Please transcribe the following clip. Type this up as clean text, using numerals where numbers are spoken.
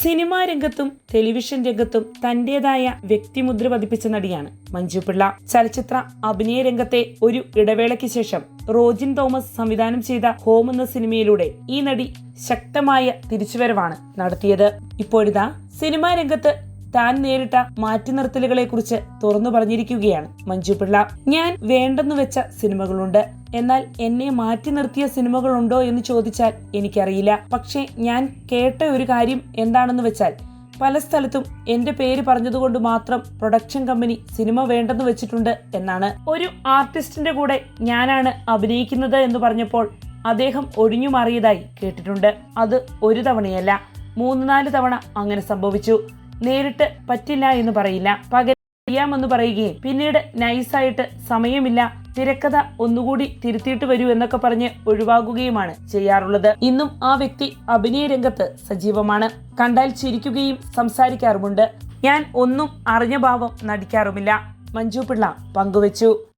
Cinema രംഗത്തും television രംഗത്തും തന്റേതായ വ്യക്തിമുദ്ര പതിപ്പിച്ച നടിയാണ് മഞ്ജു പിള്ള. ചലച്ചിത്ര അഭിനയ രംഗത്തെ ഒരു ഇടവേളയ്ക്ക് ശേഷം റോജിൻ തോമസ് സംവിധാനം ചെയ്ത ഹോം എന്ന സിനിമയിലൂടെ ഈ നടി ശക്തമായ തിരിച്ചുവരവാണ് നടത്തിയത്. ഇപ്പോഴിതാ സിനിമാ രംഗത്ത് താൻ നേരിട്ട മാറ്റി നിർത്തലുകളെ കുറിച്ച് തുറന്നു പറഞ്ഞിരിക്കുകയാണ് മഞ്ജു പിള്ള. ഞാൻ വേണ്ടെന്നു വെച്ച സിനിമകളുണ്ട്, എന്നാൽ എന്നെ മാറ്റി നിർത്തിയ സിനിമകളുണ്ടോ എന്ന് ചോദിച്ചാൽ എനിക്കറിയില്ല. പക്ഷേ ഞാൻ കേട്ട ഒരു കാര്യം എന്താണെന്ന് വെച്ചാൽ പല സ്ഥലത്തും എന്റെ പേര് പറഞ്ഞതുകൊണ്ട് മാത്രം പ്രൊഡക്ഷൻ കമ്പനി സിനിമ വേണ്ടെന്ന് വെച്ചിട്ടുണ്ട് എന്നാണ്. ഒരു ആർട്ടിസ്റ്റിന്റെ കൂടെ ഞാനാണ് അഭിനയിക്കുന്നത് എന്ന് പറഞ്ഞപ്പോൾ അദ്ദേഹം ഒഴിഞ്ഞു മാറിയതായി കേട്ടിട്ടുണ്ട്. അത് ഒരു തവണയല്ല, 3-4 തവണ അങ്ങനെ സംഭവിച്ചു. നേരിട്ട് പറ്റില്ല എന്ന് പറയില്ല, പകരം ചെയ്യാമെന്ന് പറയുകയും പിന്നീട് നൈസായിട്ട് സമയമില്ല, തിരക്കഥ ഒന്നുകൂടി തിരുത്തിയിട്ട് വരൂ എന്നൊക്കെ പറഞ്ഞ് ഒഴിവാകുകയുമാണ് ചെയ്യാറുള്ളത്. ഇന്നും ആ വ്യക്തി അഭിനയ രംഗത്ത് സജീവമാണ്. കണ്ടാൽ ചിരിക്കുകയും സംസാരിക്കാറുമുണ്ട്. ഞാൻ ഒന്നും അറിഞ്ഞ ഭാവം നടിക്കാറുമില്ല, മഞ്ജു പിള്ള പങ്കുവച്ചു.